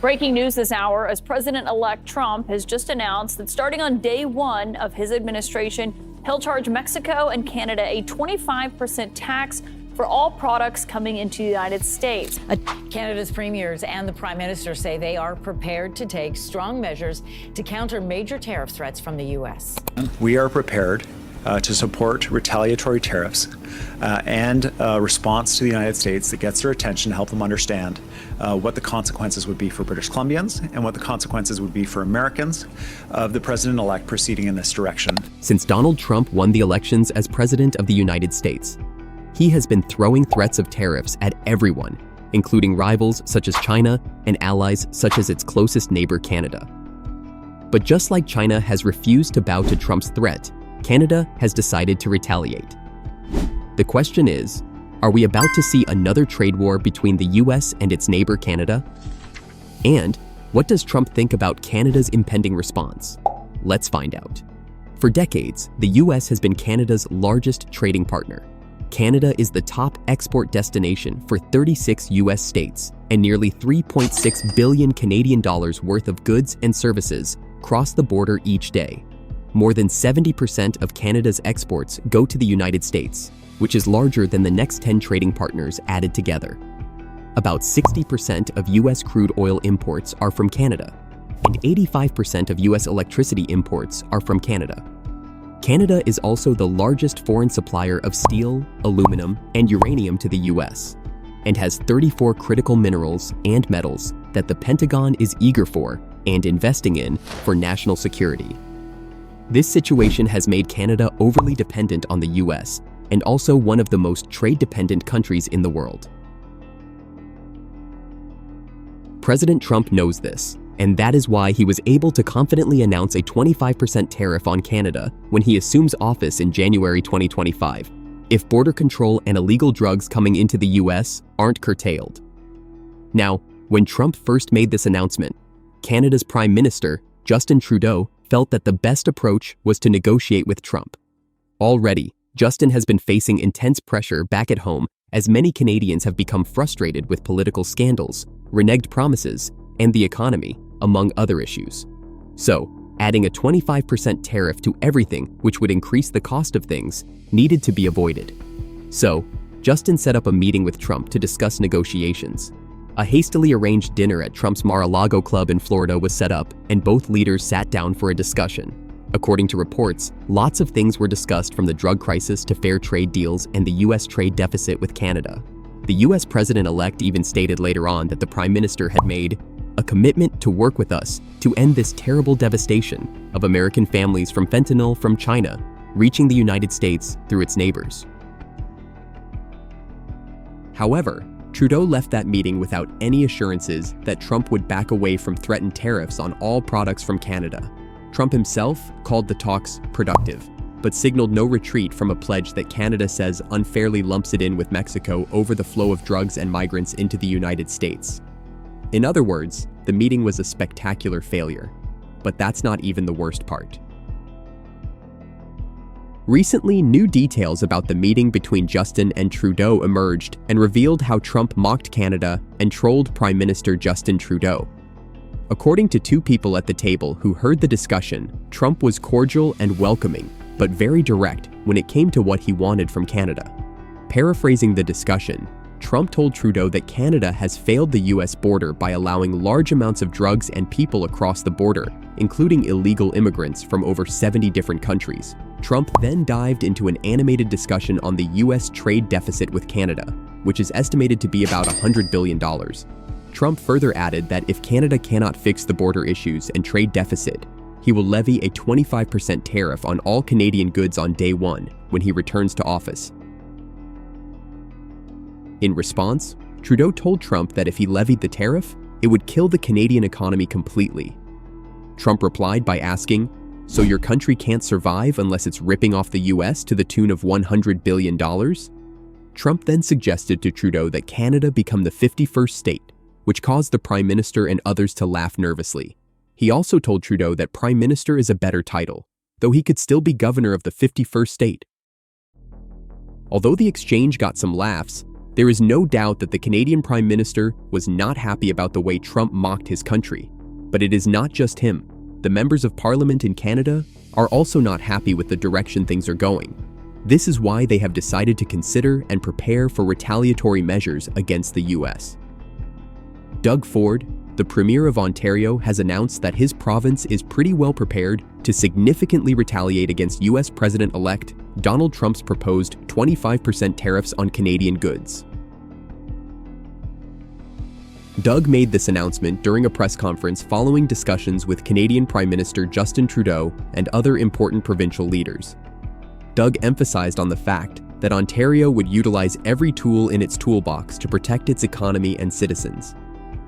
Breaking news this hour as President-elect Trump has just announced that starting on day one of his administration, he'll charge Mexico and Canada a 25% tax for all products coming into the United States. Canada's premiers and the Prime Minister say they are prepared to take strong measures to counter major tariff threats from the U.S. We are prepared to support retaliatory tariffs and a response to the United States that gets their attention to help them understand what the consequences would be for British Columbians and what the consequences would be for Americans of the president-elect proceeding in this direction. Since Donald Trump won the elections as President of the United States, he has been throwing threats of tariffs at everyone, including rivals such as China and allies such as its closest neighbor, Canada. But just like China has refused to bow to Trump's threat, Canada has decided to retaliate. The question is, are we about to see another trade war between the US and its neighbor Canada? And what does Trump think about Canada's impending response? Let's find out. For decades, the US has been Canada's largest trading partner. Canada is the top export destination for 36 US states, and nearly $3.6 billion Canadian dollars worth of goods and services cross the border each day. More than 70% of Canada's exports go to the United States, which is larger than the next 10 trading partners added together. About 60% of US crude oil imports are from Canada, and 85% of US electricity imports are from Canada. Canada is also the largest foreign supplier of steel, aluminum, and uranium to the US, and has 34 critical minerals and metals that the Pentagon is eager for and investing in for national security. This situation has made Canada overly dependent on the US and also one of the most trade-dependent countries in the world. President Trump knows this, and that is why he was able to confidently announce a 25% tariff on Canada when he assumes office in January 2025, if border control and illegal drugs coming into the US aren't curtailed. Now, when Trump first made this announcement, Canada's Prime Minister, Justin Trudeau, felt that the best approach was to negotiate with Trump. Already, Justin has been facing intense pressure back at home as many Canadians have become frustrated with political scandals, reneged promises, and the economy, among other issues. So, adding a 25% tariff to everything which would increase the cost of things needed to be avoided. So, Justin set up a meeting with Trump to discuss negotiations. A hastily arranged dinner at Trump's Mar-a-Lago club in Florida was set up, and both leaders sat down for a discussion. According to reports, lots of things were discussed, from the drug crisis to fair trade deals and the US trade deficit with Canada. The US president-elect even stated later on that the Prime Minister had made a commitment to work with us to end this terrible devastation of American families from fentanyl from China, reaching the United States through its neighbors. However, Trudeau left that meeting without any assurances that Trump would back away from threatened tariffs on all products from Canada. Trump himself called the talks productive, but signaled no retreat from a pledge that Canada says unfairly lumps it in with Mexico over the flow of drugs and migrants into the United States. In other words, the meeting was a spectacular failure. But that's not even the worst part. Recently, new details about the meeting between Justin and Trudeau emerged and revealed how Trump mocked Canada and trolled Prime Minister Justin Trudeau. According to two people at the table who heard the discussion, Trump was cordial and welcoming, but very direct when it came to what he wanted from Canada. Paraphrasing the discussion, Trump told Trudeau that Canada has failed the US border by allowing large amounts of drugs and people across the border, including illegal immigrants from over 70 different countries. Trump then dived into an animated discussion on the US trade deficit with Canada, which is estimated to be about $100 billion. Trump further added that if Canada cannot fix the border issues and trade deficit, he will levy a 25% tariff on all Canadian goods on day one when he returns to office. In response, Trudeau told Trump that if he levied the tariff, it would kill the Canadian economy completely. Trump replied by asking, "So your country can't survive unless it's ripping off the US to the tune of $100 billion?" Trump then suggested to Trudeau that Canada become the 51st state, which caused the Prime Minister and others to laugh nervously. He also told Trudeau that Prime Minister is a better title, though he could still be governor of the 51st state. Although the exchange got some laughs, There is no doubt that the Canadian Prime Minister was not happy about the way Trump mocked his country. But it is not just him. The members of Parliament in Canada are also not happy with the direction things are going. This is why they have decided to consider and prepare for retaliatory measures against the US. Doug Ford, the Premier of Ontario, has announced that his province is pretty well prepared to significantly retaliate against US President-elect Donald Trump's proposed 25% tariffs on Canadian goods. Doug made this announcement during a press conference following discussions with Canadian Prime Minister Justin Trudeau and other important provincial leaders. Doug emphasized on the fact that Ontario would utilize every tool in its toolbox to protect its economy and citizens.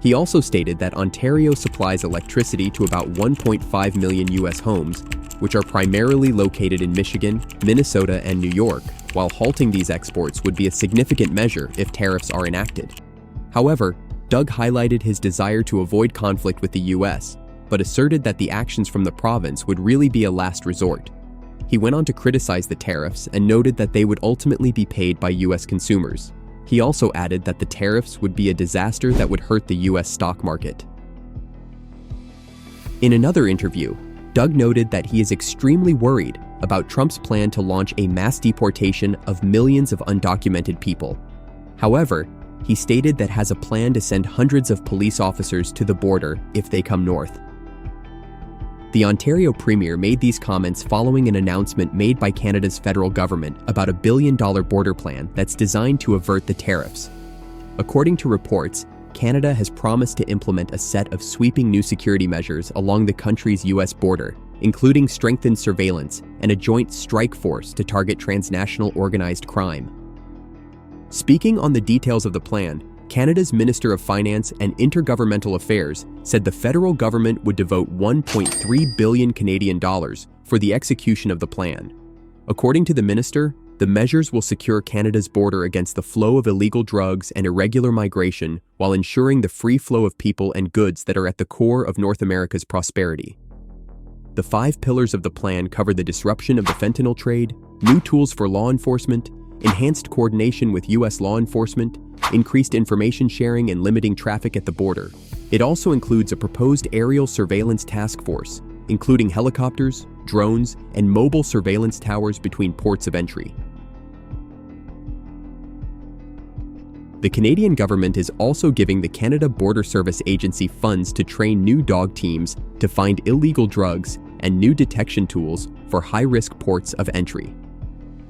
He also stated that Ontario supplies electricity to about 1.5 million US homes, which are primarily located in Michigan, Minnesota, and New York, while halting these exports would be a significant measure if tariffs are enacted. However, Doug highlighted his desire to avoid conflict with the US, but asserted that the actions from the province would really be a last resort. He went on to criticize the tariffs and noted that they would ultimately be paid by US consumers. He also added that the tariffs would be a disaster that would hurt the US stock market. In another interview, Doug noted that he is extremely worried about Trump's plan to launch a mass deportation of millions of undocumented people. However, he stated that has a plan to send hundreds of police officers to the border if they come north. The Ontario Premier made these comments following an announcement made by Canada's federal government about a $1 billion border plan that's designed to avert the tariffs. According to reports, Canada has promised to implement a set of sweeping new security measures along the country's US border, including strengthened surveillance and a joint strike force to target transnational organized crime. Speaking on the details of the plan, Canada's Minister of Finance and Intergovernmental Affairs said the federal government would devote 1.3 billion Canadian dollars for the execution of the plan. According to the minister, the measures will secure Canada's border against the flow of illegal drugs and irregular migration while ensuring the free flow of people and goods that are at the core of North America's prosperity. The 5 pillars of the plan cover the disruption of the fentanyl trade, new tools for law enforcement, enhanced coordination with U.S. law enforcement, increased information sharing and limiting traffic at the border. It also includes a proposed aerial surveillance task force, including helicopters, drones, and mobile surveillance towers between ports of entry. The Canadian government is also giving the Canada Border Service Agency funds to train new dog teams to find illegal drugs and new detection tools for high-risk ports of entry.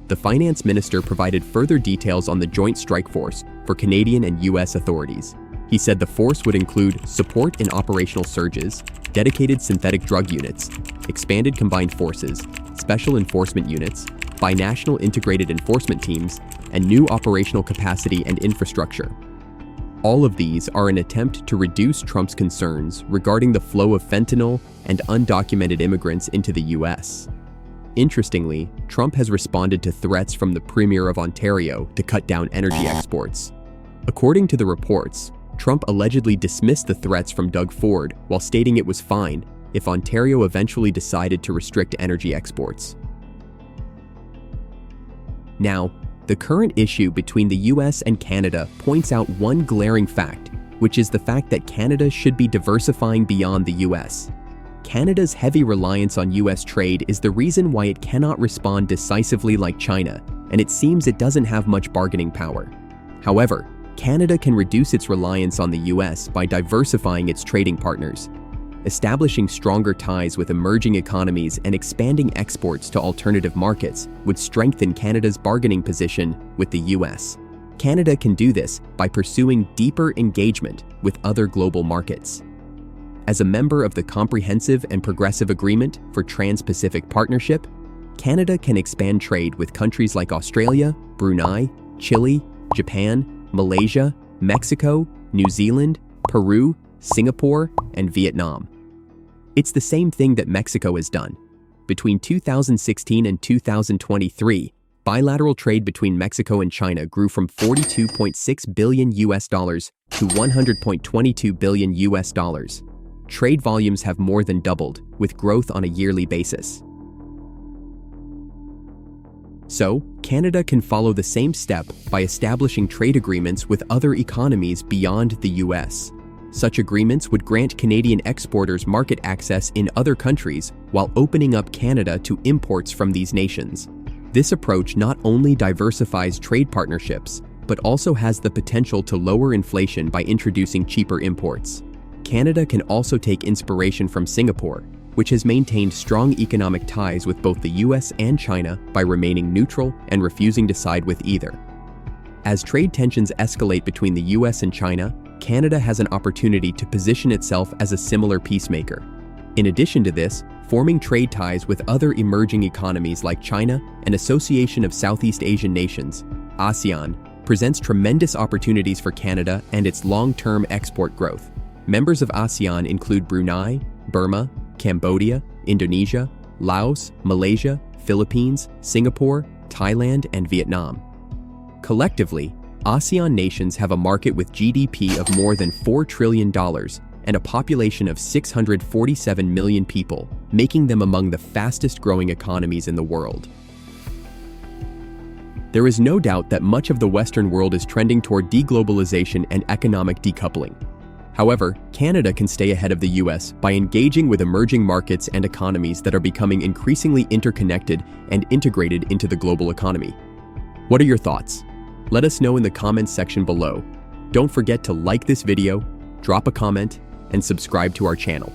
The finance minister provided further details on the joint strike force for Canadian and U.S. authorities. He said the force would include support in operational surges, dedicated synthetic drug units, expanded combined forces, special enforcement units, binational integrated enforcement teams, and new operational capacity and infrastructure. All of these are an attempt to reduce Trump's concerns regarding the flow of fentanyl and undocumented immigrants into the U.S. Interestingly, Trump has responded to threats from the Premier of Ontario to cut down energy exports. According to the reports, Trump allegedly dismissed the threats from Doug Ford while stating it was fine if Ontario eventually decided to restrict energy exports. Now, the current issue between the US and Canada points out one glaring fact, which is the fact that Canada should be diversifying beyond the US. Canada's heavy reliance on US trade is the reason why it cannot respond decisively like China, and it seems it doesn't have much bargaining power. However, Canada can reduce its reliance on the US by diversifying its trading partners. Establishing stronger ties with emerging economies and expanding exports to alternative markets would strengthen Canada's bargaining position with the US. Canada can do this by pursuing deeper engagement with other global markets. As a member of the Comprehensive and Progressive Agreement for Trans-Pacific Partnership, Canada can expand trade with countries like Australia, Brunei, Chile, Japan, Malaysia, Mexico, New Zealand, Peru, Singapore, and Vietnam. It's the same thing that Mexico has done. Between 2016 and 2023, bilateral trade between Mexico and China grew from $42.6 billion to $100.22 billion. Trade volumes have more than doubled, with growth on a yearly basis. So, Canada can follow the same step by establishing trade agreements with other economies beyond the US. Such agreements would grant Canadian exporters market access in other countries while opening up Canada to imports from these nations. This approach not only diversifies trade partnerships, but also has the potential to lower inflation by introducing cheaper imports. Canada can also take inspiration from Singapore, which has maintained strong economic ties with both the US and China by remaining neutral and refusing to side with either. As trade tensions escalate between the US and China, Canada has an opportunity to position itself as a similar peacemaker. In addition to this, forming trade ties with other emerging economies like China and Association of Southeast Asian Nations, ASEAN, presents tremendous opportunities for Canada and its long-term export growth. Members of ASEAN include Brunei, Burma, Cambodia, Indonesia, Laos, Malaysia, Philippines, Singapore, Thailand, and Vietnam. Collectively, ASEAN nations have a market with GDP of more than $4 trillion and a population of 647 million people, making them among the fastest-growing economies in the world. There is no doubt that much of the Western world is trending toward deglobalization and economic decoupling. However, Canada can stay ahead of the US by engaging with emerging markets and economies that are becoming increasingly interconnected and integrated into the global economy. What are your thoughts? Let us know in the comments section below. Don't forget to like this video, drop a comment, and subscribe to our channel.